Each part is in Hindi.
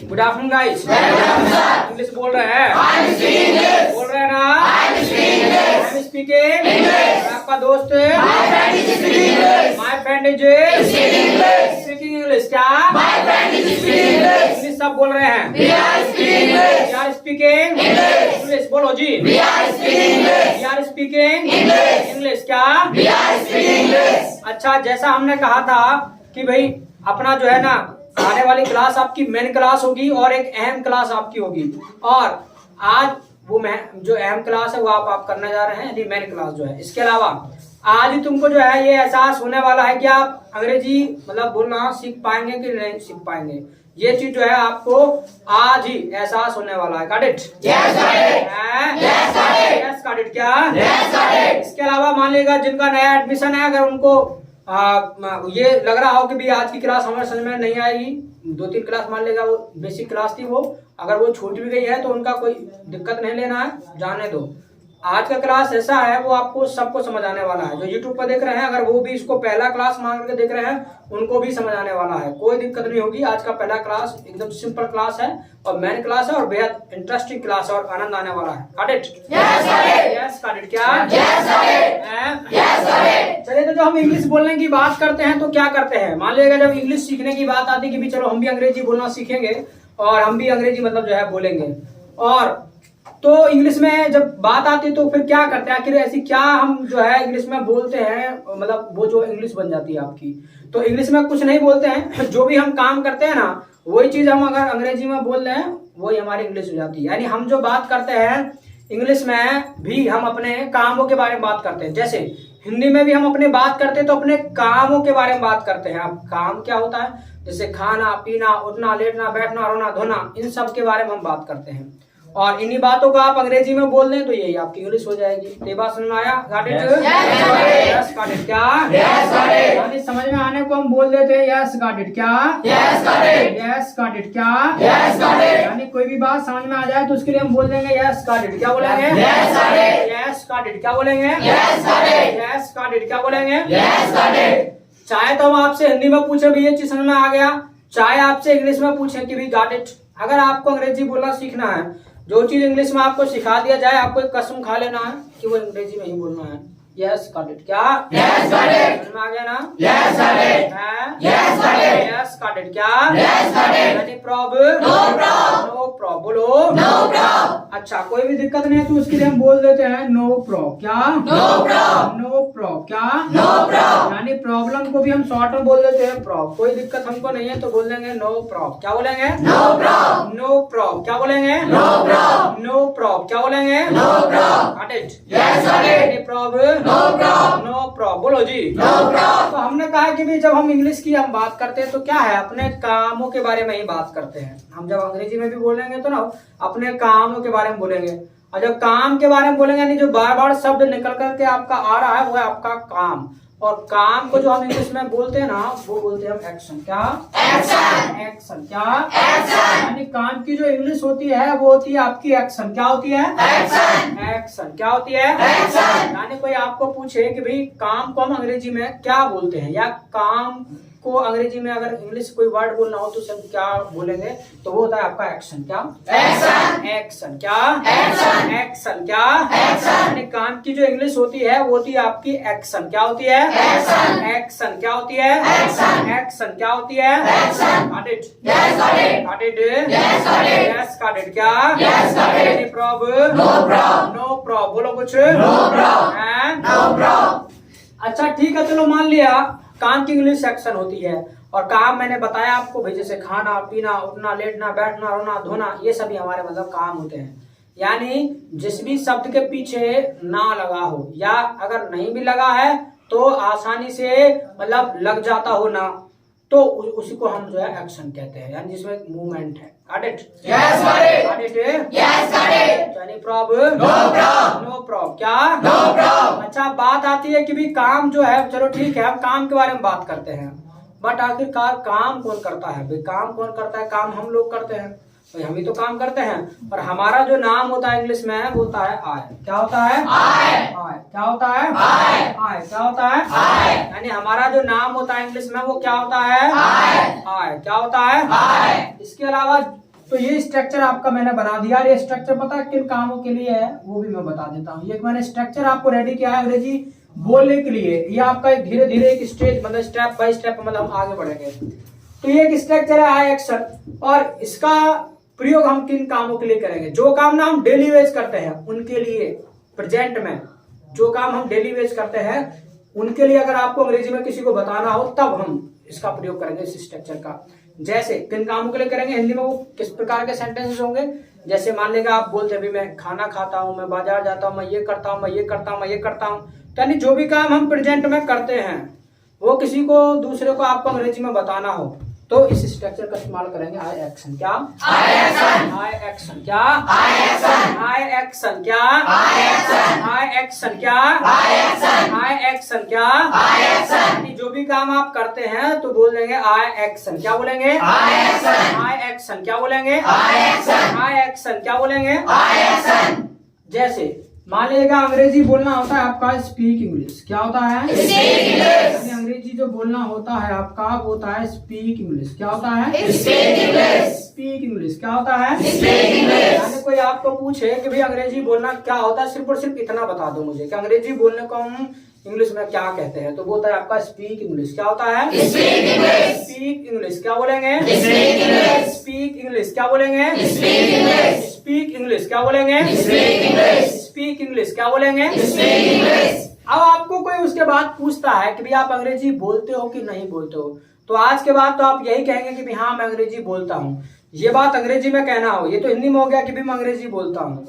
Good afternoon guys. इंग्लिश बोल रहे हैं? बोल रहे हैं ना? I am speaking. आपका दोस्त my friend is speaking English. क्या इंग्लिश सब बोल रहे हैं? We are speaking English. बोलो जी। We are speaking English. क्या? अच्छा, जैसा हमने कहा था कि भाई अपना जो है ना आने वाली क्लास आपकी मेन क्लास होगी और एक अहम क्लास आपकी होगी, और आज वो जो अहम क्लास है वो आप करने जा रहे हैं, यानी मेन क्लास जो है। इसके अलावा आज ही तुमको जो है ये एहसास होने वाला है कि आप अंग्रेजी मतलब बोलना सीख पाएंगे कि नहीं सीख पाएंगे। ये चीज जो है आपको आज ही एहसास होने वाला है। Got it? Yes got it. क्या? इसके अलावा मान लीजिएगा जिनका नया एडमिशन है, अगर उनको ये लग रहा हो कि भी आज की क्लास हमारे समझ में नहीं आएगी, 2-3 क्लास मान लेगा, वो बेसिक क्लास थी, वो अगर वो छूट भी गई है तो उनका कोई दिक्कत नहीं लेना है, जाने दो। आज का क्लास ऐसा है वो आपको सबको समझ आने वाला है। जो यूट्यूब पर देख रहे हैं अगर वो भी इसको पहला क्लास मान करके देख रहे हैं उनको भी समझ आने वाला है, कोई दिक्कत नहीं होगी। आज का पहला क्लास एकदम सिंपल क्लास है और मेन क्लास है और बेहद इंटरेस्टिंग क्लास है और आनंद आने वाला है। Got it? Yes got it. क्या? चलिए, तो जो हम इंग्लिश बोलने की बात करते हैं तो क्या करते हैं, मान लीजिएगा जब इंग्लिश सीखने की बात आती है कि भी चलो हम भी अंग्रेजी बोलना सीखेंगे और हम भी अंग्रेजी मतलब जो है बोलेंगे, और तो इंग्लिश में जब बात आती है तो फिर क्या करते हैं, आखिर ऐसी क्या हम जो है इंग्लिश में बोलते हैं, मतलब वो जो इंग्लिश बन जाती है आपकी। तो इंग्लिश में कुछ नहीं बोलते हैं, जो भी हम काम करते हैं ना वही चीज हम अगर अंग्रेजी में बोल रहे हैं वही हमारी इंग्लिश हो जाती है। यानी हम जो बात करते हैं इंग्लिश में भी हम अपने कामों के बारे में बात करते हैं। जैसे हिंदी में भी हम अपने बात करते हैं तो अपने कामों के बारे में बात करते हैं। अब काम क्या होता है, जैसे खाना पीना, उठना लेटना, बैठना, रोना धोना, इन सब के बारे में हम बात करते हैं, और इन्हीं बातों को आप अंग्रेजी में बोल दें तो यही आपकी इंग्लिश हो जाएगी। तो ये बात समझ में आया? Got it? Yes got it. क्या? यानी समझ में आने को हम बोल देते हैं यस गॉट इट। क्या? Yes got it. क्या? यानी कोई भी बात समझ में आ जाए तो उसके लिए हम बोल देंगे यस गॉट इट। क्या बोलेंगे? Yes got it. क्या बोलेंगे? Yes got it. क्या बोलेंगे? चाहे तो हम आपसे हिंदी में पूछे भी ये चीज समझ में आ गया, चाहे आपसे इंग्लिश में पूछे कि भी गॉट इट। अगर आपको अंग्रेजी बोलना सीखना है, जो चीज इंग्लिश में आपको सिखा दिया जाए आपको एक कसम खा लेना है कि वो अंग्रेजी में ही बोलना है। Yes got it. क्या? समझ में आ गया ना? Yes got it. क्या? Any problem? No problem. बोलो। अच्छा, कोई भी दिक्कत नहीं है तो उसके लिए हम बोल देते हैं नो प्रॉब्लम। क्या? No problem. क्या? यानी प्रॉब्लम को भी हम शॉर्ट में बोल देते हैं प्रॉब्लम। कोई दिक्कत हमको नहीं है तो बोल देंगे नो प्रॉब्लम। क्या बोलेंगे? No problem. क्या बोलेंगे? No problem. क्या बोलेंगे? Got it? Any problem? No problem. बोलो जी। तो हमने कहा कि भी जब हम इंग्लिश की हम बात करते हैं तो क्या है, अपने कामों के बारे में ही बात करते हैं। हम जब अंग्रेजी में भी बोलेंगे तो ना अपने कामों के बारे में बोलेंगे, और जब काम के बारे में बोलेंगे यानी जो बार बार शब्द निकल करके आपका आ रहा है वो है आपका काम, और काम को जो हम इंग्लिश में बोलते हैं ना वो बोलते हैं हम एक्शन। क्या? एक्शन। क्या? यानी काम की जो इंग्लिश होती है वो होती है आपकी एक्शन। क्या होती है? एक्शन। क्या होती है? यानी कोई आपको पूछे कि भाई काम को हम अंग्रेजी में क्या बोलते हैं, या काम को अंग्रेजी में अगर इंग्लिश कोई वर्ड बोलना हो तो सब क्या बोलेंगे, तो वो होता है आपका एक्शन। क्या? एक्शन। क्या? एक्शन। क्या? यानी काम की जो इंग्लिश होती है वो होती है आपकी एक्शन। क्या होती है? एक्शन। क्या होती है? एक्शन। क्या होती है? Got it? Got it? Yes got it. क्या? Any problem? No problem. बोलो कुछ। No problem. अच्छा ठीक है, चलो मान लिया काम की इंग्लिश सेक्शन होती है, और काम मैंने बताया आपको भाई जैसे खाना पीना, उठना लेटना, बैठना, रोना धोना, ये सभी हमारे मतलब काम होते हैं। यानी जिस भी शब्द के पीछे ना लगा हो, या अगर नहीं भी लगा है तो आसानी से मतलब लग जाता हो ना, तो उसी को हम जो है एक्शन कहते हैं, यानी जिसमें मूवमेंट है। Got it? Yes got it. Any problem? No problem. क्या? अच्छा, बात आती है कि भी काम जो है, चलो ठीक है हम काम के बारे में बात करते हैं, बट आखिरकार काम कौन करता है? भाई काम कौन करता है? काम हम लोग करते हैं, तो हम ही तो काम करते हैं। और हमारा जो नाम होता है इंग्लिश में वो होता है आई। क्या होता है? आई। क्या होता है? आई। क्या होता है? यानी हमारा जो नाम होता है इंग्लिश में वो क्या होता है? आई। क्या होता है? इसके अलावा तो ये स्ट्रक्चर आपका मैंने बना दिया। ये स्ट्रक्चर पता है किन कामों के लिए है वो भी मैं बता देता हूँ। ये मैंने स्ट्रक्चर आपको रेडी किया है अंग्रेजी बोलने के लिए। ये आपका धीरे धीरे एक स्टेज मतलब स्टेप बाय स्टेप मतलब हम आगे बढ़ेंगे। तो ये एक स्ट्रक्चर है आई एक्शन, और इसका प्रयोग हम किन कामों के लिए करेंगे? जो काम ना हम डेली वेज करते हैं उनके लिए, प्रेजेंट में जो काम हम डेली वेज करते हैं उनके लिए अगर आपको अंग्रेजी में किसी को बताना हो तब हम इसका प्रयोग करेंगे इस स्ट्रक्चर का। जैसे किन कामों के लिए करेंगे, हिंदी में वो किस प्रकार के सेंटेंसेस होंगे? जैसे मान लेगा आप बोलते हैं मैं खाना खाता हूँ, मैं बाजार जाता हूँ, मैं ये करता हूँ, मैं ये करता हूँ, मैं ये करता हूँ। यानी जो भी काम हम प्रेजेंट में करते हैं वो किसी को दूसरे को आपको अंग्रेजी में बताना हो तो इस स्ट्रक्चर का इस्तेमाल करेंगे। आई एक्शन क्या? आई एक्शन। आई एक्शन क्या? आई एक्शन। आई एक्शन क्या? आई एक्शन। आई एक्शन क्या? आई एक्शन। आई एक्शन क्या? आई एक्शन। यानी जो भी काम आप करते हैं तो बोल देंगे आई एक्शन। क्या बोलेंगे? आई एक्शन। आई एक्शन क्या बोलेंगे? आई एक्शन। आई एक्शन क्या बोलेंगे? आई एक्शन। जैसे मान लीजिएगा अंग्रेजी बोलना होता है आपका स्पीक इंग्लिश। क्या होता है? Speak English. अंग्रेजी जो बोलना होता है आपका वो होता है स्पीक इंग्लिश। क्या होता है? Speak English. स्पीक इंग्लिश क्या होता है? Speak English. यानी कोई आपको पूछे कि भाई अंग्रेजी बोलना क्या होता है, सिर्फ और सिर्फ इतना बता दो मुझे कि अंग्रेजी बोलने को हम इंग्लिश में क्या कहते हैं, तो वो होता है आपका स्पीक इंग्लिश। क्या होता है? Speak English. स्पीक इंग्लिश क्या बोलेंगे? Speak English. स्पीक इंग्लिश क्या बोलेंगे? Speak English. स्पीक इंग्लिश क्या बोलेंगे? Speak English. स्पीक इंग्लिश क्या बोलेंगे? Speak English. अब आपको कोई उसके बाद पूछता है कि भाई आप अंग्रेजी बोलते हो कि नहीं बोलते हो, तो आज के बाद तो आप यही कहेंगे कि भाई हाँ मैं अंग्रेजी बोलता हूँ। ये बात अंग्रेजी में कहना हो, ये तो हिंदी में हो गया कि भाई मैं अंग्रेजी बोलता हूँ।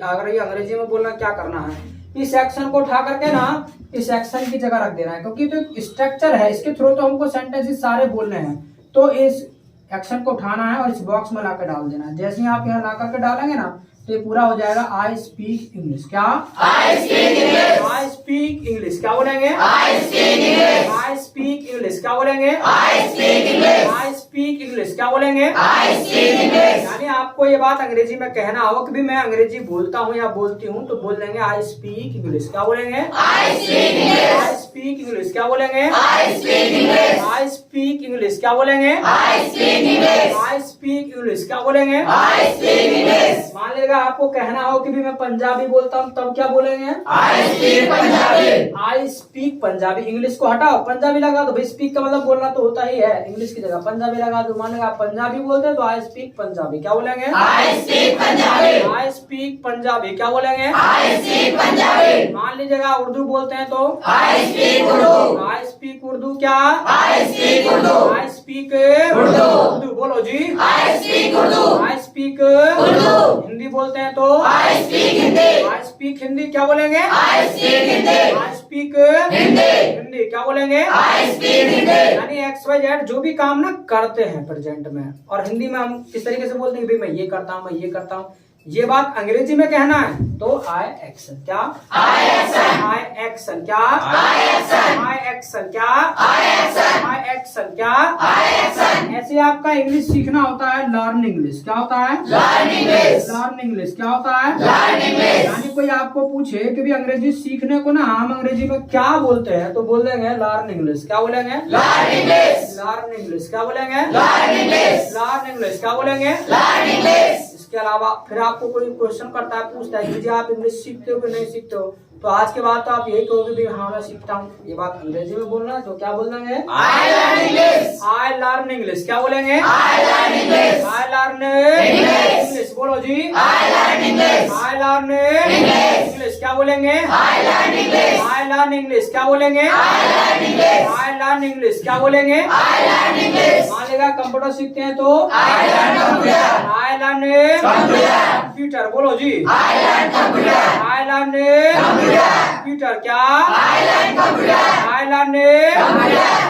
अगर ये अंग्रेजी में बोलना क्या करना है, इस एक्शन को उठा करके ना इस एक्शन की जगह रख देना है, क्योंकि तो स्ट्रक्चर है इसके थ्रू तो हमको सेंटेंसेस सारे बोलने हैं। तो इस एक्शन को उठाना है और इस बॉक्स में लाकर डाल देना है। जैसे ही आप यहाँ ला करके डालेंगे ना तो ये पूरा हो जाएगा आई स्पीक इंग्लिश। क्या? I speak English. I speak English क्या बोलेंगे? I speak English. I speak English क्या बोलेंगे? I speak English. I speak English क्या बोलेंगे? I speak English. यानी आपको ये बात अंग्रेजी में कहना हो कि भी मैं अंग्रेजी बोलता हूँ या बोलती हूँ, तो बोल देंगे आई स्पीक इंग्लिश। क्या बोलेंगे? I speak English. I speak English क्या बोलेंगे? I speak English. I speak English क्या बोलेंगे? I speak English. I speak English क्या बोलेंगे? I speak English. मान लीजिएगा आपको कहना हो कि भी मैं पंजाबी बोलता हूँ, तब क्या बोलेंगे? I speak Punjabi. I speak Punjabi. English को हटाओ, पंजाबी लगा दो। भाई स्पीक का मतलब बोलना तो होता ही है, इंग्लिश की जगह पंजाबी लगा दो। मान लीजिएगा आप पंजाबी बोलते हैं तो आई स्पीक पंजाबी। क्या बोलेंगे? I speak Punjabi. I speak Punjabi क्या बोलेंगे? I speak Punjabi. मान लीजिएगा उर्दू बोलते हैं तो I speak Urdu. I speak Urdu क्या? I speak Urdu. I speak Urdu. Urdu बोलो जी। I speak Urdu. I speak Urdu. Hindi बोलते हैं तो I speak Hindi. I speak Hindi क्या बोलेंगे? I speak Hindi. I speak Hindi. Hindi क्या बोलेंगे? I speak Hindi. यानी एक्स वाई जेड जो भी काम ना करते हैं प्रेजेंट में, और हिंदी में हम किस तरीके से बोलते हैं, भाई मैं ये करता हूँ, मैं ये करता हूँ। ये बात अंग्रेजी में कहना है तो आई एक्शन क्या? आई एक्शन। आई एक्शन क्या? आई एक्शन। आई एक्शन क्या? आई एक्शन। आई एक्शन क्या? आई एक्शन। ऐसे आपका इंग्लिश सीखना होता है लर्न इंग्लिश। क्या होता है? Learn English. लर्न इंग्लिश क्या होता है? Learn English. यानी कोई आपको पूछे कि भी अंग्रेजी सीखने को ना हम अंग्रेजी में क्या बोलते हैं, तो बोल देंगे लर्न इंग्लिश। क्या बोलेंगे? Learn English. लर्न इंग्लिश क्या बोलेंगे? Learn English. लर्न इंग्लिश क्या बोलेंगे? Learn English. इसके अलावा फिर आपको कोई क्वेश्चन करता है, पूछता है कि आप इंग्लिश सीखते हो कि नहीं सीखते हो, तो आज के बाद तो आप यही कहोगे भी हाँ मैं सीखता हूँ। ये बात अंग्रेजी में बोलना है तो क्या बोल देंगे? I learn English. I learn English क्या बोलेंगे? I learn English. I learn English बोलो जी। I learn English. I learn English क्या बोलेंगे? I learn English. I learn English क्या बोलेंगे? I learn English. I learn English क्या बोलेंगे? I learn English. मान लीजिएगा कंप्यूटर सीखते हैं तो I learn computer. I learn computer बोलो जी। I learn computer. I learn computer क्या? I learn computer. I learn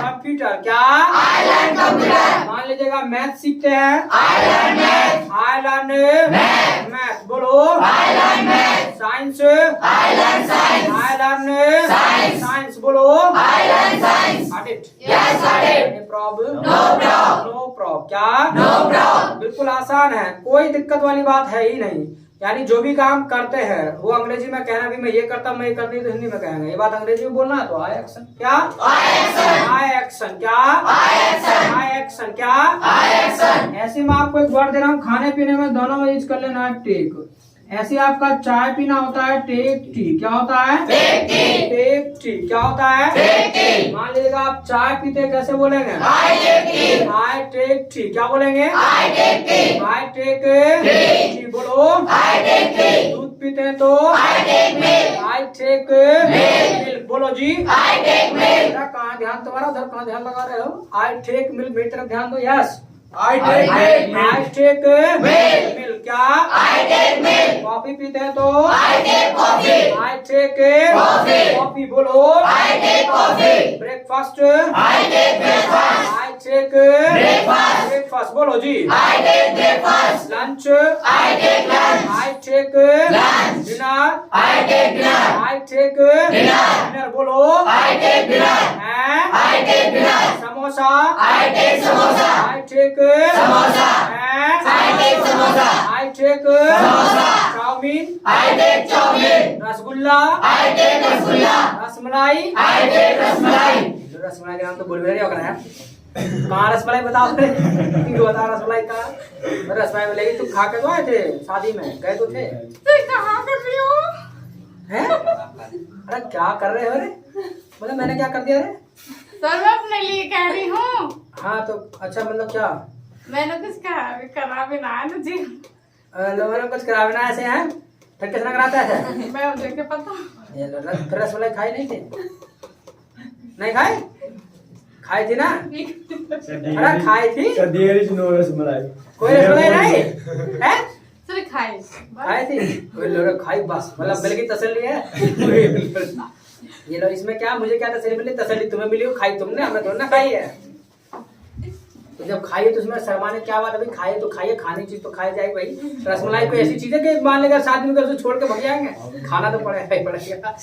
computer क्या? I learn computer. मान लीजिएगा मैथ सीखते हैं, I learn math. I learn math बोलो। I learn math. Science, I learn science. I learn science बोलो। I learn science. Got it? Yes got it. Any problem? No problem. No problem क्या? No problem. बिल्कुल आसान है, कोई दिक्कत वाली बात है ही नहीं। यानी जो भी काम करते हैं वो अंग्रेजी में कहना भी मैं ये करता मैं ये करती तो हिंदी में कहेंगे। ये बात अंग्रेजी में बोलना है तो आई एक्शन क्या आई एक्शन क्या आई एक्शन क्या ऐसे में आपको एक वर्ड दे रहा हूँ खाने पीने में दोनों में यूज कर लेना है टेक। ऐसे आपका चाय पीना होता है टेक टी। क्या होता है टेक टी। क्या होता है मान लीजिएगा आप चाय पीते कैसे बोलेंगे आई टेक टी। क्या बोलेंगे आई टेक टी। बोलो दूध पीते हैं तो आई टेक मिल्क। बोलो जी कहाँ ध्यान तुम्हारा उधर कहाँ ध्यान लगा रहे हो। आई टेक मिल्क मेरी तरफ ध्यान दो। Yes I take milk. क्या कॉफी पीते हैं तो आई टेक कॉफी। बोलो ब्रेकफास्ट आई टेक ब्रेकफास्ट। बोलो जी lunch I take dinner I take dinner. बोलो samosa I take samosa I take chowmein rasgulla rasmalai rasmalai का नाम तो बोल भी नहीं होगा यार। कहाँ रसमलाई बताओ बता रसमलाई का रसमलाई मिलेगी। तुम खा के तो आए थे शादी में गए तो थे कहाँ कर रही हो हैं? अरे क्या कर रहे हो अरे मतलब मैंने क्या कर दिया अरे सर मैं अपने लिए कह रही हूँ। हाँ तो अच्छा मतलब क्या मैंने कुछ करा भी ना है जी। लोगों ने कुछ करा बिना ऐसे हैं फिर कितना कराता है मैं मुझे क्या पता। रसमलाई खाई नहीं थी नहीं खाई थी ना अरे खाई थी रसमलाई कोई रसमलाई नहीं है सर खाई थी कोई लोग खाई बस मतलब मिल की तसल्ली है। ये लो इसमें क्या मुझे क्या तसल्ली मिली तसल्ली तुम्हें मिली खाई तुमने हमें थोड़ी ना खाई है। तो जब खाइए तो उसमें शर्माने क्या बात है भाई खाइए तो खाइए खानी चीज तो खाई जाएगी भाई। रसमलाई कोई ऐसी चीज है कि मान लेगा 7 दिन का उसे छोड़ के भाग जाएंगे खाना तो पड़ेगा ही पड़ेगा।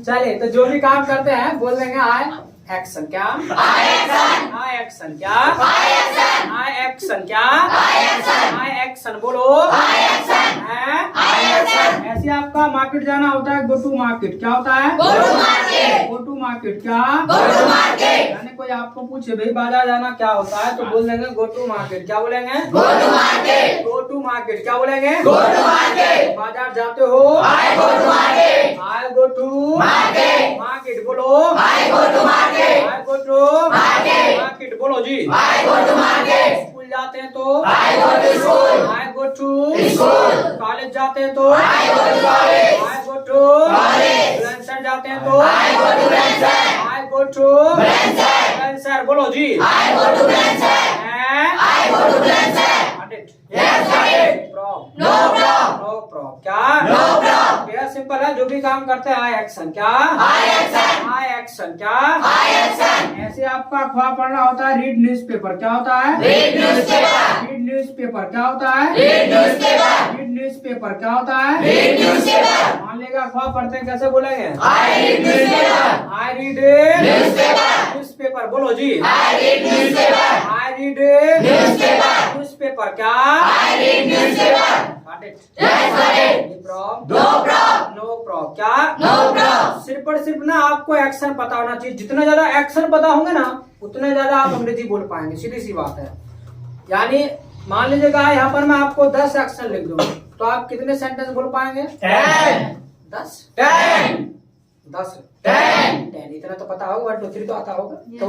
चलिए तो जो भी काम करते हैं बोल देंगे आई एक्शन क्या आई एक्शन क्या आई एक्शन क्या आई एक्शन। बोलो ऐसे आपका मार्केट जाना होता है गो टू मार्केट। क्या होता है गो टू मार्केट। क्या यानी कोई आपको पूछे भाई बाजार जाना क्या होता है तो बोल देंगे गो टू मार्केट। क्या बोलेंगे गो टू मार्केट। क्या बोलेंगे बाजार जाते हो आई गो टू मार्केट। बोलो आई गो टू मार्केट। बोलो जी स्कूल जाते हैं तो आई गो टू कॉलेज जाते हैं तो आई गो टू ब्रांचर जाते हैं तो आई गो टू ब्रांचर। बोलो जी नो प्रॉब्लम। क्या सिंपल है जो भी काम करते हैं आई एक्शन। क्या आई एक्शन। क्या ऐसे आपका अखबार पढ़ना होता है रीड न्यूज़पेपर। क्या होता है रीड न्यूज़पेपर। क्या होता है रीड न्यूज़पेपर। क्या होता है मान लेगा अखबार पढ़ते हैं कैसे बोलेंगे आई रीड न्यूज़पेपर। बोलो जी आई रीड न्यूज़पेपर। क्या नो प्रॉब्लम। क्या सिर्फ और सिर्फ ना आपको एक्शन पता होना चाहिए। जितना ज्यादा एक्शन पता होंगे ना उतने ज्यादा आप अंग्रेजी बोल पाएंगे। सीधी सी बात है। यानी मान लीजिएगा यहाँ पर मैं आपको 10 एक्शन लिख दूँ तो आप कितने सेंटेंस बोल पाएंगे 10 इतना तो पता होगा 1 2 3 तो आता होगा तो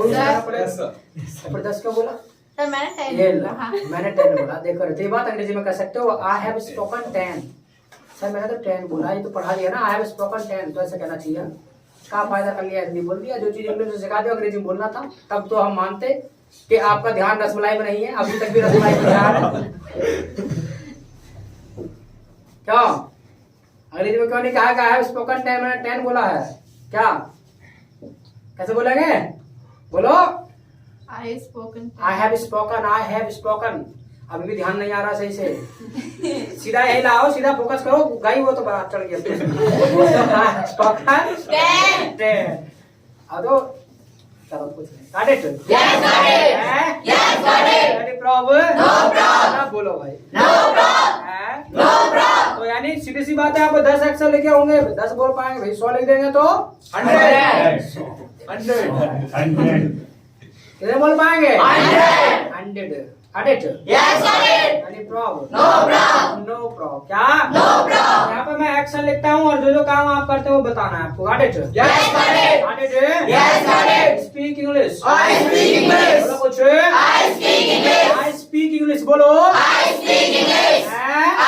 फिर 10 क्यों बोला सर मैंने 10 बोला। देखो तो ये बात अंग्रेजी में कह सकते हो आई हैव स्पोकन 10। सर मैंने तो 10 बोला ये तो पढ़ा लिया ना आई हैव स्पोकन 10 तो ऐसे कहना चाहिए। क्या फायदा कर लिया हिंदी बोल दिया। जो चीज इंग्लिश में सिखा दिया अंग्रेजी में बोलना था तब तो हम मानते कि आपका ध्यान रसमलाई में नहीं है। अभी तक भी रसमलाई में ध्यान है क्या अंग्रेजी में क्यों नहीं कहा आई हैव स्पोकन 10 मैंने 10 बोला है। क्या कैसे बोलेंगे बोलो आई हैव स्पोकन। अभी भी ध्यान नहीं आ रहा सही से। सीधा यही लाओ सीधा फोकस करो गाई वो तो बात चढ़ गया स्पोकन 10। अब तो चलो कुछ नहीं, got it? Yes, got it. Yes, got it. Any problem? No problem. बोलो भाई। No problem. No problem. तो यानी सीधी सी बात है, आपको 10 एक्शन लिखे होंगे, 10 बोल पाएंगे भाई, 100 लिख देंगे तो 100 कितने बोल पाएंगे? 100 got it? Yes, got it. Any problem? No problem. No problem. क्या? No problem. यहाँ पे मैं एक्शन लिखता हूँ और जो जो काम आप करते हो वो बताना है आपको, got it? Yes, got it. Got it? Yes, got it. Speak English. I speak English. बोलो कुछ? I speak English. I speak English. बोलो? I speak English.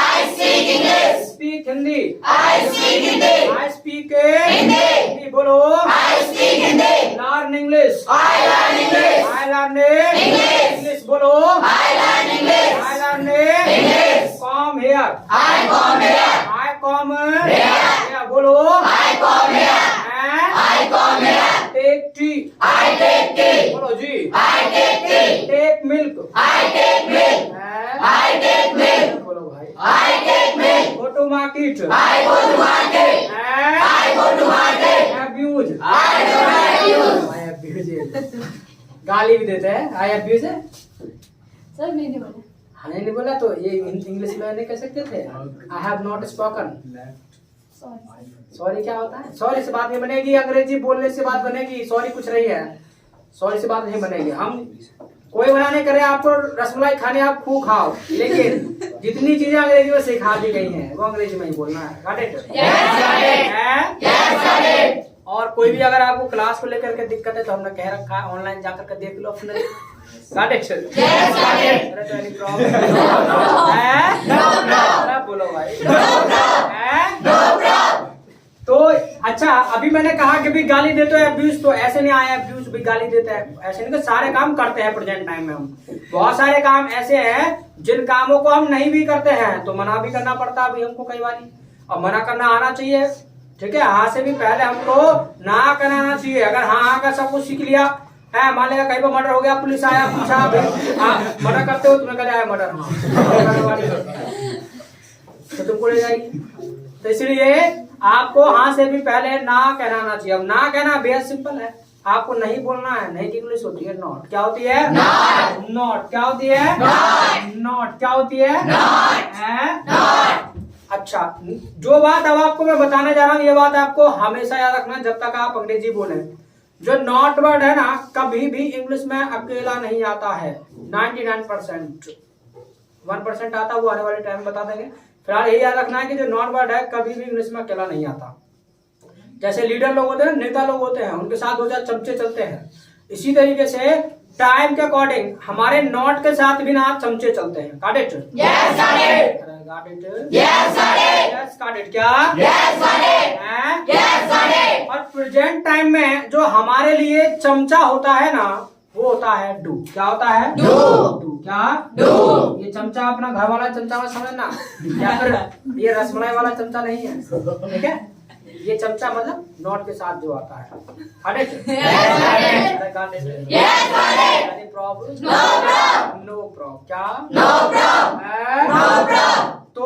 I speak English. Speak Hindi. I speak Hindi. I speak Hindi. बोलो? I speak Hindi. Learn English. I learn English. I learn English. English बोलो? I learn English. I learn English. Come here. I come here. I come here. बोलो? I come here. I come here. Take tea. I take tea. बोलो जी? I take tea. Take milk. I take milk. I take milk. बोलो भाई? I take milk. Go to market. I go to market. I go to market. Abuse. I don't abuse. I abuse. गाली भी देते हैं, I abuse है? सर नहीं बोला। हाँ नहीं बोला तो ये इंग्लिश में नहीं कह सकते थे? I have not spoken. Sorry क्या होता है? सॉरी से बात नहीं बनेगी, अंग्रेजी बोलने से बात बनेगी, सॉरी कुछ नहीं है, सॉरी से बात नहीं बनेगी। हम कोई मना नहीं करे आपको रसमलाई खाने, आप खूब खाओ, लेकिन जितनी चीजें अंग्रेजी में सिखा दी गई हैं वो अंग्रेजी में ही बोलना है, got it? Yes, got it. Yes, got it. और कोई भी अगर आपको क्लास को लेकर के दिक्कत है तो हमने कह रखा है, ऑनलाइन जाकर के देख लो अपने, got it? Yes, got it. अरे तो any problem? है? No problem. बोलो भाई? No problem. है? No problem. तो अच्छा, अभी मैंने कहा कि भी गाली देते हैं अब्यूज, तो ऐसे नहीं आया अब्यूज भी गाली देते हैं, ऐसे नहीं कि सारे काम करते हैं प्रेजेंट टाइम में। हम बहुत सारे काम ऐसे हैं जिन कामों को हम नहीं भी करते हैं तो मना भी करना पड़ता है अभी हमको कई बार, और मना करना आना चाहिए, ठीक है? हाँ से भी पहले हमको ना कहना आना चाहिए। अगर हाँ का सब कुछ सीख लिया है, मान लेगा कहीं पर मर्डर हो गया, पुलिस आया पूछा मर्डर करते हो, तुम्हें कहा मर्डर, तो तुमको ले जाएगी। तो इसलिए आपको हाँ से भी पहले ना कहना आना चाहिए। अब ना कहना बेहद सिंपल है, आपको नहीं बोलना है, नहीं की इंग्लिश होती है नॉट। क्या होती है? नॉट। नॉट क्या होती है? नॉट क्या होती है? नॉट। अच्छा, जो बात अब आपको मैं बताने जा रहा हूँ, ये बात आपको हमेशा याद रखना जब तक आप अंग्रेजी बोले। जो नॉट वर्ड है ना, कभी भी इंग्लिश में अकेला नहीं आता है। 99% 1% आता है, वो आने वाले टाइम में बता देंगे। फिलहाल यही याद रखना है कि जो नॉट वर्ड है कभी भी इंग्लिश में अकेला नहीं आता। जैसे लीडर लोग होते हैं, नेता लोग होते हैं, उनके साथ 2000 चमचे चलते हैं, इसी तरीके से टाइम के अकॉर्डिंग हमारे नॉट के साथ भी ना चमचे चलते हैं। got it? Yes, got it. got it? Yes, got it. Yes, got it. क्या? Yes, got it. Yes, got it. और प्रेजेंट टाइम में जो हमारे लिए चमचा होता है ना, वो होता है डू। क्या होता है? डू। डू क्या? डू। ये चमचा अपना घर वाला चमचा में समझना, या फिर ये रसमलाई वाला चमचा नहीं है, ठीक है? ये चमचा मतलब नॉट के साथ जो आता है। got it? Yes, got it. Yes, got it. Any problem? No problem. No problem. क्या? No problem. No problem. तो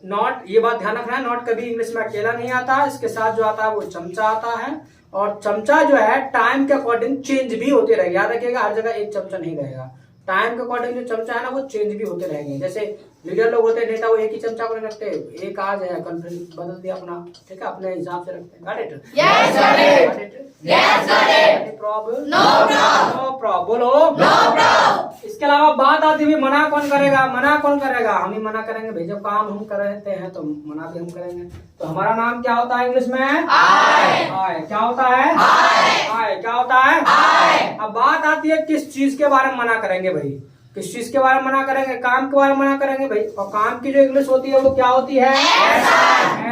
नॉट, ये बात ध्यान रखना है, नॉट कभी इंग्लिश में अकेला नहीं आता, इसके साथ जो आता है वो चमचा आता है। और चमचा जो है टाइम के अकॉर्डिंग चेंज भी होते रहेगा, याद रखिएगा, हर जगह एक चमचा नहीं रहेगा। टाइम के अकॉर्डिंग जो चमचा है ना वो चेंज भी होते रहेंगे। जैसे लीडर लोग होते हैं, नेता, वो एक ही चमचा को नहीं रखते, एक आज है कल फिर बदल दिया अपना, ठीक है? अपने हिसाब से रखते हैं। got it? Yes, got it. got it? Yes, got it. Any problem? No problem. No problem. बोलो? No problem. इसके अलावा बात आती हुई मना कौन करेगा? मना कौन करेगा? हम ही मना करेंगे भाई, जब काम हम कर रहे हैं तो मना भी हम करेंगे। तो हमारा नाम क्या होता है इंग्लिश में? I. I. क्या होता है? I. क्या होता है? I. अब बात आती है किस चीज के बारे में मना करेंगे भाई, किस चीज के बारे में मना करेंगे? काम के बारे में मना करेंगे भाई। और काम की जो इंग्लिश होती है वो क्या होती है?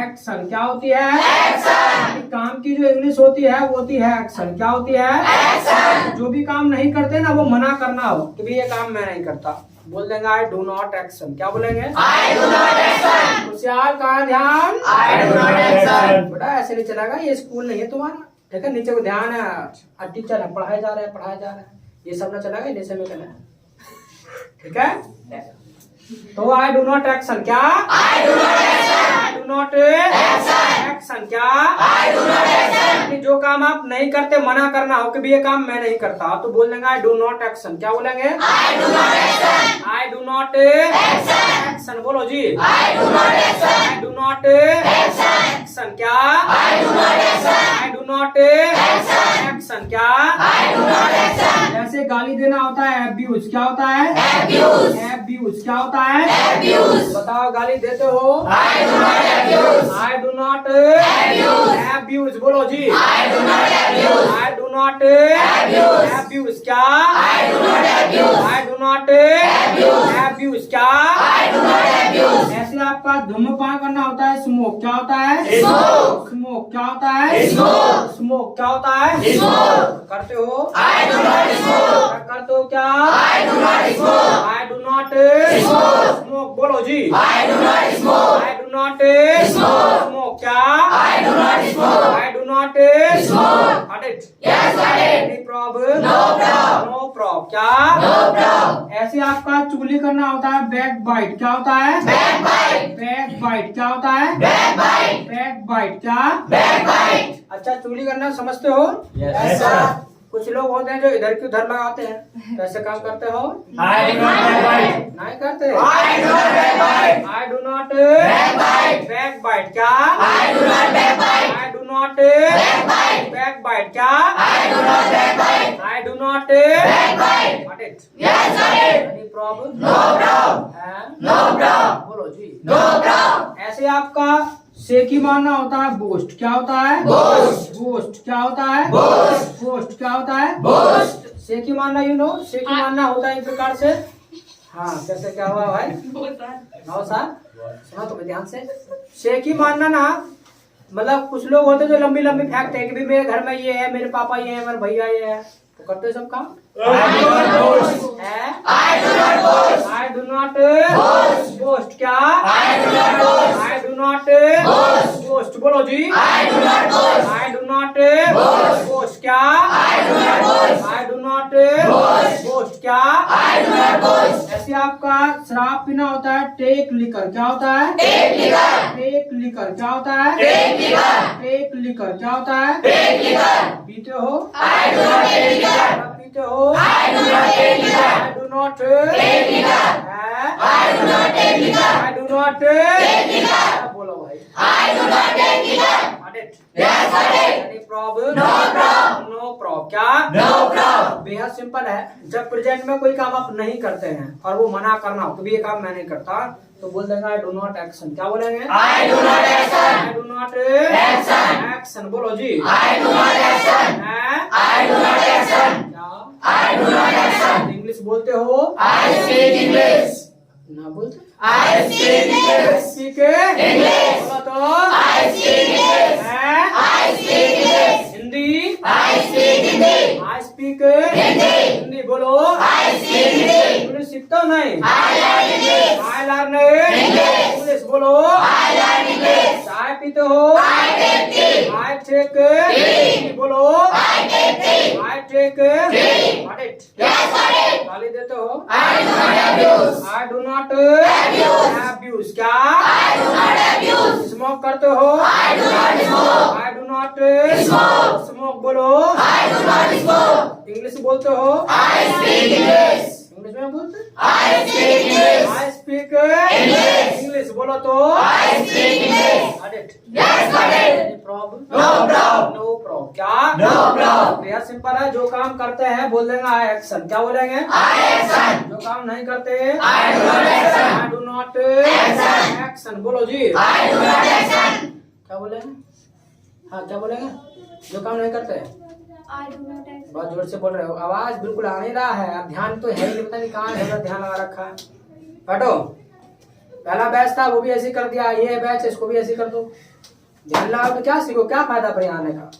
एक्शन। क्या होती है? एक्शन। काम की जो इंग्लिश होती है वो होती है एक्शन। क्या होती है? एक्शन। जो भी काम नहीं करते ना वो मना करना हो कि भाई ये काम मैं नहीं करता, बोल देंगे आई डू नॉट एक्शन। क्या बोलेंगे? I do not action. होशियार का ध्यान, आई डू नॉट एक्शन। बेटा ऐसे नहीं चलेगा, ये स्कूल नहीं है तुम्हारा, ठीक है? नीचे को ध्यान है, टीचर है, पढ़ाए जा रहे हैं, ये सब ना चलेगा, नीचे में करना है, ठीक है? तो आई डू नॉट एक्शन क्या? आई डू नॉट एक्शन क्या? यानी जो काम आप नहीं करते, मना करना हो कि भी ये काम मैं नहीं करता, तो बोल देंगे आई डू नॉट एक्शन। क्या बोलेंगे? I do not action. बोलो जी। आई डू नॉट एक्शन क्या? आई डू नॉट एक्शन क्या? जैसे गाली देना होता है एब्यूज। क्या होता है? एब्यूज। क्या होता है? बताओ, गाली देते हो? I do not abuse. बोलो जी। आई डू नॉट एब्यूज क्या? आई डू नॉट एब्यूज क्या? ऐसे आपका धूम्रपान करना होता है स्मोक। क्या होता है? स्मोक। क्या होता है? स्मोक। क्या होता है? करते हो? करते हो क्या? I do not smoke. बोलो जी। आई डू नॉट स्मोक क्या? I do not smoke. Any problem? No problem. क्या? ऐसे आपका चुगली करना होता है बैक बाइट। क्या होता है? Back bite. क्या होता है? Back bite. क्या? अच्छा, चुगली करना समझते हो? कुछ लोग होते हैं जो इधर की उधर लगाते हैं, कैसे काम करते हो? नहीं करते। I do not back bite. क्या? I do not back bite. क्या? I do not any problem? बोलो जी। ऐसे आपका शेखी मारना होता है बोस्ट। क्या होता है? बोस्ट। क्या होता है? बोस्ट। क्या होता है? शेखी मारना, यू नो, शेखी मारना होता है इस प्रकार से। हाँ, कैसे क्या हुआ भाई? नौसाद सुना तो ध्यान से। शेखी मारना ना, मतलब कुछ लोग होते जो लंबी लंबी फेंकते हैं कि भी मेरे घर में ये है, मेरे पापा ये है, मेरे भैया ये है, तो करते सब काम। I do not boast. क्या? I do not boast. बोलो जी। I do not boast. क्या? I do not boast. क्या? ऐसे आपका शराब पीना होता है टेक लिकर। क्या होता है? Take liquor. क्या होता है? Take liquor. क्या होता है? पीते हो? पीते हो? आई डू नॉट बोलो भाई। No problem. क्या? बेहद सिंपल है। जब प्रेजेंट में कोई काम आप नहीं करते हैं और वो मना करना हो तो भी ये काम मैं नहीं करता, तो बोल देंगे आई डू नॉट एक्शन। क्या बोलेंगे? I do not action. बोलो जी। I do not action. English बोलते हो? I speak English. ना बोलते? I speak English. बोलो तो? I speak English. Hindi? I speak Hindi. बोलो? I speak English. सीखता हूँ नहीं? I learn English. बोलो? I learn English. चाय पीते हो? I take. बोलो? I take. गाली देते हो? I do not abuse. क्या? स्मोक करते हो? I do not smoke. बोलो? इंग्लिश बोलते हो? इंग्लिश में बोलते? I speak English. बोलो तो? No problem. क्या? बेहद सिंपल है। जो काम करते हैं बोल देंगे आई एक्शन। क्या बोलेंगे? जो काम नहीं करते आई डू नॉट एक्शन। बोलो जी। क्या बोलेंगे? हाँ, क्या बोलेंगे? जो काम नहीं करते बहुत जोर से बोल रहे हो, आवाज बिल्कुल आ नहीं रहा है। अब ध्यान तो है नहीं, पता नहीं कहाँ है, ध्यान लगा रखा है। बैठो। पहला बैच था वो भी ऐसे कर दिया, ये बैच इसको भी ऐसे कर दो। ध्यान लगाओ तो क्या सीखो, क्या फायदा फिर आने का?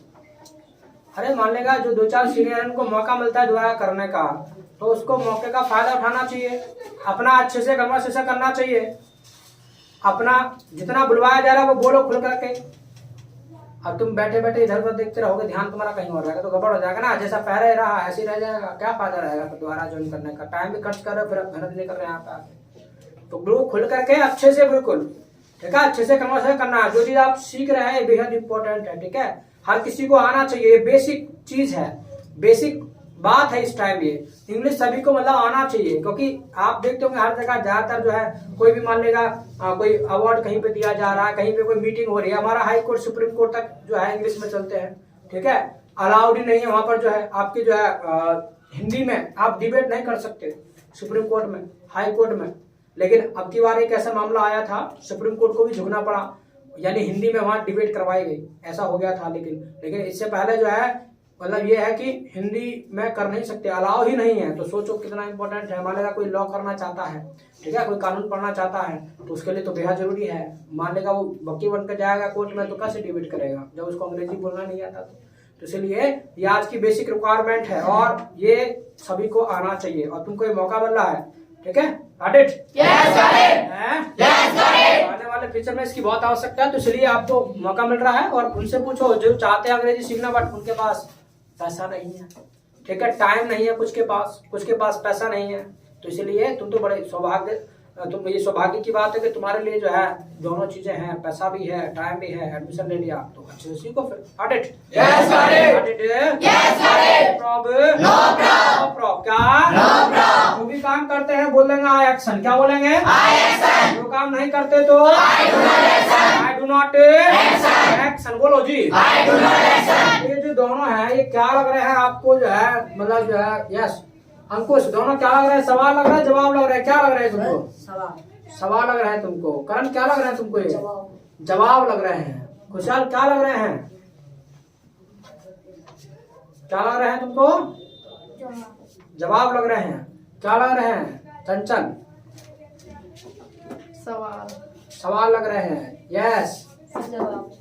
अरे मान लेगा जो 2-4 सीनियर को मौका मिलता है दोबारा करने का, तो उसको मौके का फायदा उठाना चाहिए। अपना अच्छे से करना चाहिए। अपना जितना बुलवाया जा रहा है वो बोलो खुल करके। अब तुम बैठे बैठे इधर उधर देखते रहोगे, ध्यान तुम्हारा कहीं और रहेगा तो गड़बड़ हो जाएगा ना। जैसा पहले रहा ऐसे ही रह जाएगा, क्या फायदा रहेगा फिर दोबारा ज्वाइन करने का? टाइम भी खर्च कर रहे हो, फिर अब मेहनत नहीं कर रहे हैं यहाँ पे। तो बिल्कुल खुल करके अच्छे से बिल्कुल, ठीक है, अच्छे से कन्वर्सेशन करना है। जो चीज आप सीख रहे हैं ये बेहद इंपॉर्टेंट है, ठीक है, हर किसी को आना चाहिए, ये बेसिक चीज है, बेसिक बात है इस टाइम। ये इंग्लिश सभी को मतलब आना चाहिए, क्योंकि आप देखते होंगे हर जगह ज्यादातर जो है कोई भी मान लेगा कोई अवार्ड कहीं पे दिया जा रहा है, कहीं पे कोई मीटिंग हो रही है, हमारा हाई कोर्ट सुप्रीम कोर्ट तक जो है इंग्लिश में चलते हैं, ठीक है, अलाउड ही नहीं है वहां पर जो है आपकी जो है हिंदी में आप डिबेट नहीं कर सकते सुप्रीम कोर्ट में, हाई कोर्ट में। लेकिन अब की बार एक ऐसा मामला आया था, सुप्रीम कोर्ट को भी झुकना पड़ा, यानी हिंदी में वहां डिबेट करवाई गई, ऐसा हो गया था। लेकिन इससे पहले जो है मतलब ये है कि हिंदी में कर नहीं सकते, अलाउ ही नहीं है। तो सोचो कितना इंपॉर्टेंट है। मान लेगा कोई लॉ करना चाहता है, ठीक है, कोई कानून पढ़ना चाहता है, तो उसके लिए तो बेहद जरूरी है। मान लेगा वो वकील बनकर जाएगा कोर्ट में, तो कैसे डिबेट करेगा जब उसको अंग्रेजी बोलना नहीं आता? तो इसलिए ये आज की बेसिक रिक्वायरमेंट है और ये सभी को आना चाहिए। और तुमको ये मौका मिल रहा है, ठीक है, आने वाले फ्यूचर में इसकी बहुत आवश्यकता है, तो इसलिए आपको मौका मिल रहा है। और उनसे पूछो जो चाहते हैं अंग्रेजी सीखना, बट उनके पास पैसा नहीं है, ठीक है, टाइम नहीं है, कुछ के पास पैसा नहीं है। तो इसलिए तुम तो बड़े सौभाग्य, तुम ये सौभाग्य की बात है कि तुम्हारे लिए जो है दोनों चीजें हैं, पैसा भी है, टाइम भी है, एडमिशन ले लिया, तो अच्छे से सीखो फिर। क्या जो भी काम करते हैं बोल देंगे आई एक्शन। क्या बोलेंगे? जो काम नहीं करते तो आई डू नॉट एक्शन। बोलो जी। ये जो दोनों है ये क्या लग रहे हैं आपको जो है, मतलब जो है यस अंकुश, दोनों क्या लग रहा है? सवाल लग रहा है, जवाब लग रहा है? क्या लग रहा है तुमको? सवाल लग रहा है तुमको। करण क्या लग रहा है तुमको? ये जवाब लग रहे हैं। खुशहाल क्या लग रहे हैं? क्या लग रहे हैं तुमको? जवाब लग रहे हैं। क्या लग रहे हैं? चंचल सवाल लग रहे हैं। यस जवाब।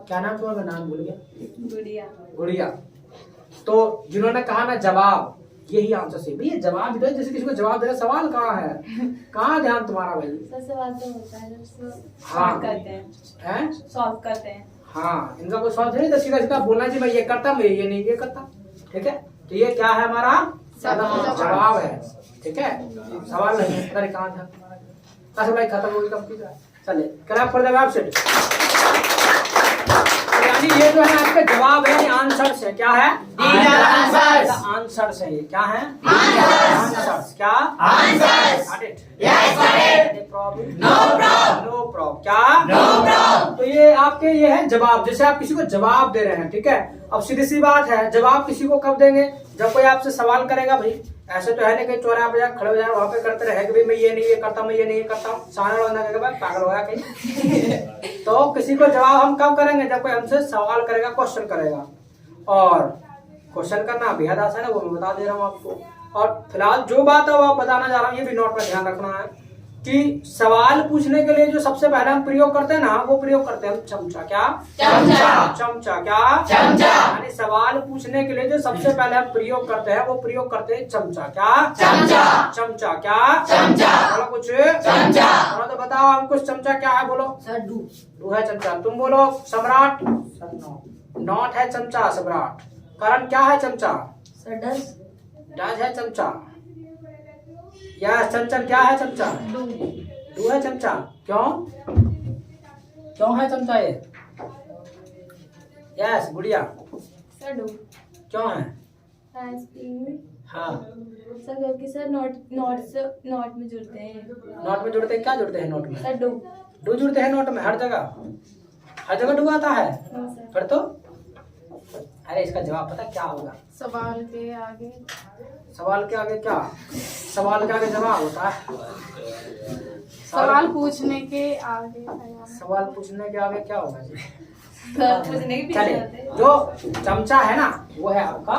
क्या नाम तुम्हारा? नाम भूल गया। गुड़िया। तो जिन्होंने कहा ना जवाब, यही आंसर सही। भैया जवाब दे, जैसे किसी को जवाब दे, सवाल कहाँ है? कहाँ ध्यान तुम्हारा भाई? सवाल तो होता है जब हाँ सॉल्व करते हैं। हाँ, इनका कोई सवाल नहीं, तो सीधा सीधा बोलना चाहिए मैं ये करता, मैं ये नहीं ये करता, ठीक है। तो ये क्या है? हमारा जवाब है, ठीक है, सवाल नहीं है। अरे कहाँ ध्यान तुम्हारा? भाई खत्म हो गई कंप्लीट। चले क्लैप फॉर द वेबसाइट। यानी ये जो है आपका जवाब है, आंसर्स है। क्या है? आंसर्स है। ये क्या है? आंसर्स। क्या? आंसर्स। No problem. क्या? तो ये आपके ये है जवाब। जैसे आप किसी को जवाब दे रहे हैं, ठीक है। अब सीधी सी बात है, जवाब किसी को कब देंगे? जब कोई आपसे सवाल करेगा। भाई ऐसे तो है नहीं कि चौराहे पे खड़े हो जाए वहां पे करते रहे कि भाई मैं ये नहीं ये करता, मैं ये नहीं ये करता, सामने वाला के बाद पागल हो गया कहीं। तो किसी को जवाब हम कब करेंगे? जब कोई हमसे सवाल करेगा, क्वेश्चन करेगा। और क्वेश्चन करना बेहद आसान है, वो मैं बता दे रहा हूँ आपको। और फिलहाल जो बात है वो आप बताना चाह रहा हूँ, ये भी नोट पर ध्यान रखना है कि सवाल पूछने के लिए जो सबसे पहले हम प्रयोग करते हैं ना, वो प्रयोग करते हैं हम चमचा। क्या? चमचा। क्या? यानी सवाल पूछने के लिए जो सबसे पहले हम प्रयोग करते हैं वो प्रयोग करते हैं चमचा। क्या? चमचा। क्या? बोलो कुछ चमचा। तो बताओ हम कुछ चमचा क्या है? बोलो सर डू है चमचा। तुम बोलो सम्राट। नॉट है चमचा, सम्राट। करण क्या है चमचा? सर डज है चमचा। या चंचल क्या है चमचा? डू है चमचा। क्यों है चमचा ये? यस गुड़िया सर डू क्यों है? हाँ सर क्योंकि सर नोट में जुड़ते हैं। नोट में जुड़ते हैं? क्या जुड़ते हैं नोट में? सर डू जुड़ते हैं नोट में, हर जगह डू आता है। फिर तो अरे इसका जवाब पता क्या होगा? सवाल के आगे क्या? सवाल के आगे जवाब होता है। सवाल पूछने के आगे क्या होगा जी? पूछने के चलिए, जो चमचा है ना वो है आपका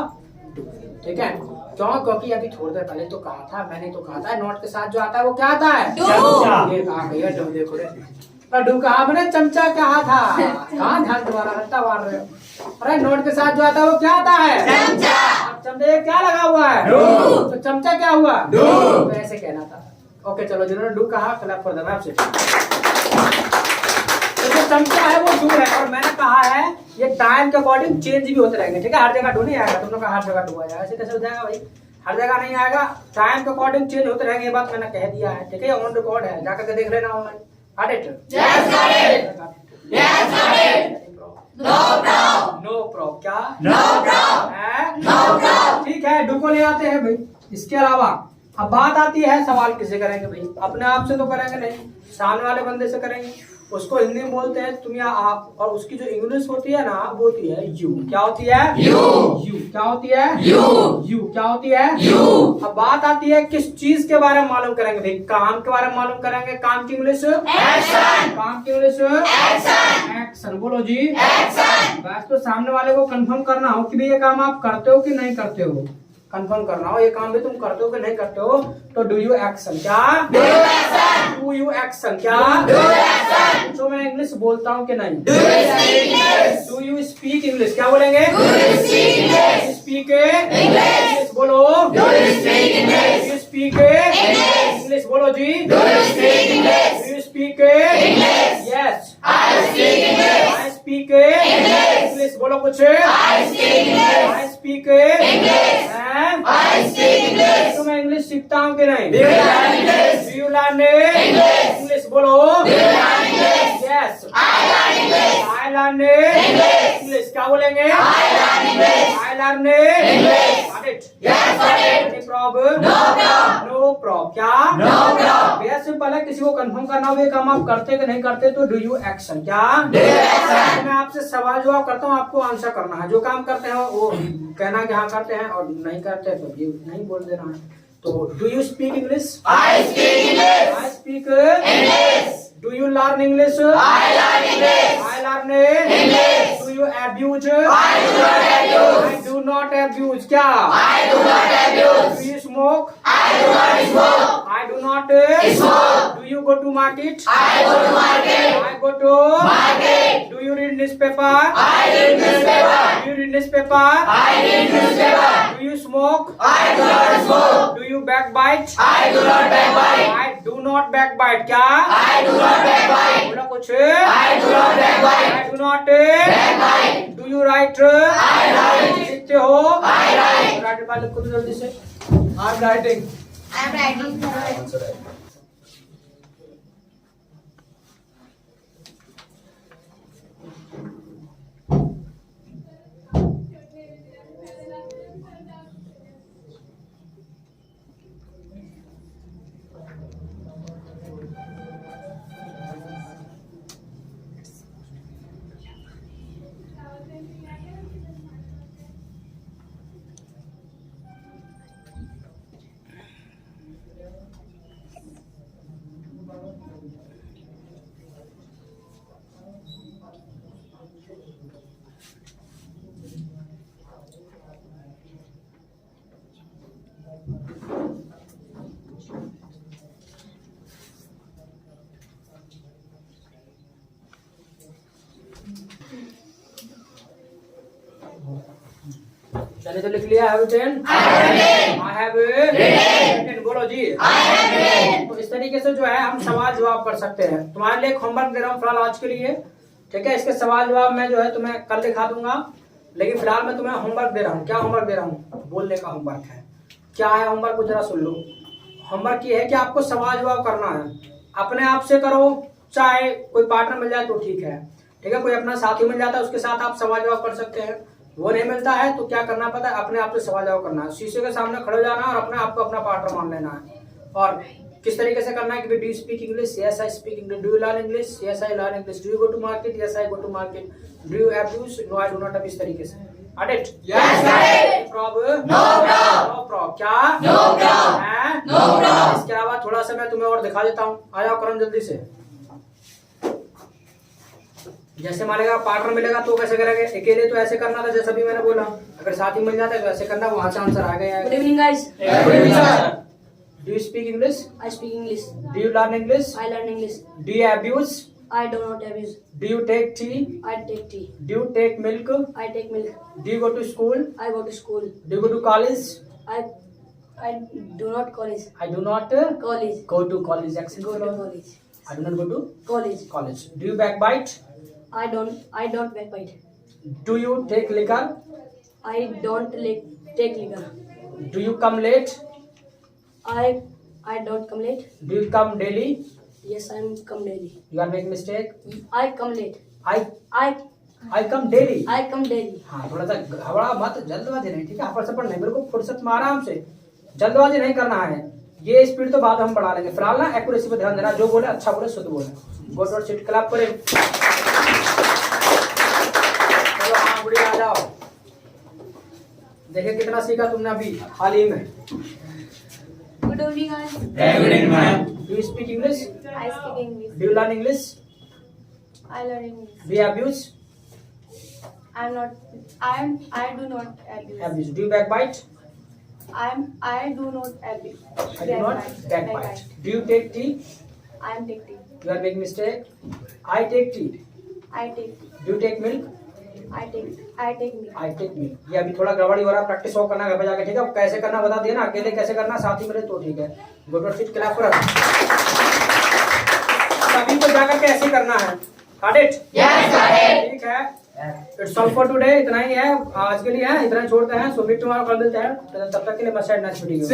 डू, ठीक है। क्योंकि अभी थोड़ी देर पहले तो कहा था, मैंने तो कहा था नोट के साथ जो आता है वो क्या आता है? ये कहा भैया डू, देखो रे डू कहा, मैंने चमचा कहा था। कहाँ ध्यान तुम्हारा? रट्टा मार रहे हो। अरे नोट के साथ जो आता है वो क्या आता है? चमचा। क्या लगा हुआ है? तो चमचा क्या हुआ? तो ऐसे कहना था। ओके चलो, जिन्होंने डू कहा क्लैप फॉर देम आपसे। तो जो चमचा है वो डू है, और मैंने कहा है ये टाइम के अकॉर्डिंग चेंज भी होते रहेंगे, ठीक है। हर जगह डू नहीं आएगा। तुम लोग का हर जगह डू आएगा, ऐसे कैसे हो जाएगा भाई? हर जगह नहीं आएगा, टाइम के अकॉर्डिंग चेंज होते रहेंगे, ये बात मैंने कह दिया है, ठीक है, ऑन रिकॉर्ड है, जाकर के देख लेना online. Got it? Yes, got it. Yes, got it. No problem. No prob क्या? No problem. है? No problem. ठीक है, डू को ले आते हैं भाई। इसके अलावा अब बात आती है सवाल किसे करेंगे भाई, अपने आप से तो करेंगे नहीं, सामने वाले बंदे से करेंगे। उसको हिंदी में बोलते हैं तुम या आप, और उसकी जो इंग्लिश होती है ना वो होती है यू। क्या होती है? You. यू। क्या होती है? You. यू। क्या होती है? You. अब बात आती है किस चीज के बारे में मालूम करेंगे भाई, काम के बारे में मालूम करेंगे। काम की इंग्लिश Action. काम की इंग्लिश Action. एक्शन। बोलो जी। Action. बस तो सामने वाले को कंफर्म करना हो कि भाई ये काम आप करते हो कि नहीं करते हो, कंफर्म करना हो ये काम भी तुम करते हो कि नहीं करते हो, तो डू यू एक्शन। क्या? Do you action? Do you action. क्या? Do you action? पूछो मैं इंग्लिश बोलता हूँ कि नहीं। Do you speak English? Do you speak English. क्या बोलेंगे? Do you speak English? Speak English. बोलो। Do you speak English? Do you speak English. English. बोलो जी। Do you speak English? Do you speak English. Yes. I speak English. I speak English. English. बोलो कुछ। I speak English. I speak English. I speak English. तो मैं इंग्लिश सीखता हूँ कि नहीं? Do you learn English? Do you learn English. English. बोलो। Do you learn English? Yes. I learn English. I learn English. English. क्या बोलेंगे? I learn English. I learn English. Got it? Yes, got it. Any problem? No problem. No problem। क्या? No problem. भैया सिंपल है, किसी को कंफर्म करना हो ये काम आप करते कि नहीं करते, तो डू यू एक्शन। क्या? Do you action? मैं आपसे सवाल जवाब करता हूँ, आपको आंसर करना है। जो काम करते हैं वो कहना कि हाँ करते हैं, और नहीं करते तो ये नहीं बोल देना है। तो do you speak English? I speak English. I speak English. Do you learn English? I learn English. I learn English. Do you abuse? I do not abuse. I do not abuse. क्या? I do not abuse. Do you smoke? I do not smoke. I do not Smoke. Do you go to market? I go to market. I go to Market. Do you read newspaper? I read newspaper. Do you read newspaper? I read newspaper. Do you smoke? I do not smoke. Do you backbite? I do not backbite. I do not backbite। क्या? I do not backbite. बोला कुछ। I do not backbite. I do not Backbite. Do you write? I write. लिखते हो? I write. राइट वाले खुद जल्दी से। I'm writing. I am writing. चलिए तो लिख लिया। I have written. I have written. I have written. बोलो जी। I have written. तो इस तरीके से जो है हम सवाल जवाब कर सकते हैं। तुम्हारे लिए एक होमवर्क दे रहा हूँ फिलहाल आज के लिए, ठीक है। इसके सवाल जवाब मैं जो है तुम्हें कल दिखा दूंगा, लेकिन फिलहाल मैं तुम्हें होमवर्क दे रहा हूँ। क्या होमवर्क दे रहा हूँ? बोलने का होमवर्क है। क्या है होमवर्क को जरा सुन लो। होमवर्क ये है कि आपको सवाल जवाब करना है, अपने आप से करो, चाहे कोई पार्टनर मिल जाए तो ठीक है, ठीक है। कोई अपना साथी मिल जाता है उसके साथ आप सवाल जवाब कर सकते हैं। वो नहीं मिलता है तो क्या करना पता है, अपने आप से सवाल जवाब करना है। शीशे के सामने खड़े हो जाना है और अपने आप को अपना पार्टनर मान लेना है। और किस तरीके से करना है कि do you speak English? Yes I speak English. Do you learn English? Yes I learn English. Do you go to market? Yes I go to market. Do you abuse? No I do not abuse. इस तरीके से। Got it? Yes, got it. Problem? No problem. No problem। क्या? No problem. है? No problem. इसके अलावा थोड़ा सा मैं तुम्हें और दिखा देता हूँ। आ जाओ करण जल्दी से। जैसे मानेगा पार्टनर मिलेगा तो कैसे करेंगे? अकेले तो ऐसे करना था जैसा भी मैंने बोला, अगर साथी मिल जाता है तो ऐसे करना, वहां से आंसर आ गया। Good evening, guys. Good evening, sir. Do you speak English? I speak English. Do you learn English? I learn English. Do you abuse? I do not abuse. Do you take tea? I take tea. Do you take milk? I take milk. Do you go to school? I go to school. Do you go to college? I do not college. I do not College. go to college. Accent Go to करो। college. I do not go to College. college. Do you backbite? I don't backbite. Do you take liquor? I don't take liquor. Do you come late? I don't come late. Do you come daily? Yes, I'm come daily. You are making mistake. I come late. I I come daily. I come daily. हाँ, थोड़ा सा घबरा मत, जल्दबाजी नहीं, ठीक है? अपन सपन नहीं, बिल्कुल फुर्सत में आराम से, जल्दबाजी नहीं करना है. ये स्पीड तो बाद में हम बढ़ा लेंगे. फिलहाल ना एक्यूरेसी पे ध्यान देना, जो बोले अच्छा बोले, शुद्ध बोले. गुड और सीट क्लैप करें. चलो हाँ, बुढ़ी आ जाओ. देखिए कितना सीखा तुमने अभी हाल ही में. Good evening, guys. Good evening, ma'am. Do you speak English? I speak English. Do you learn English? I learn English. Do you abuse? I do not abuse. Abuse. Do you backbite? I do not abuse. I do not backbite. Do you take tea? I am taking. You are making mistake. I take tea. I take. Do you take milk? I take. I take me. I take milk. ये अभी थोड़ा गड़बड़ी हो रहा है, प्रैक्टिस और करना घर पे जाके, ठीक है? कैसे करना बता दिया ना, अकेले कैसे करना, साथ ही मेरे तो ठीक है. गुड और सीट क्लैप करो. सभी को जाकर के ऐसे करना है. Got it? Yes, got it. ठीक है. It's all for today. इतना ही है आज के लिए, है इतना ही छोड़ते हैं. सो मीट टुमारो, कल मिलते हैं. तब तक के लिए मस्ट नाइस मीटिंग यू.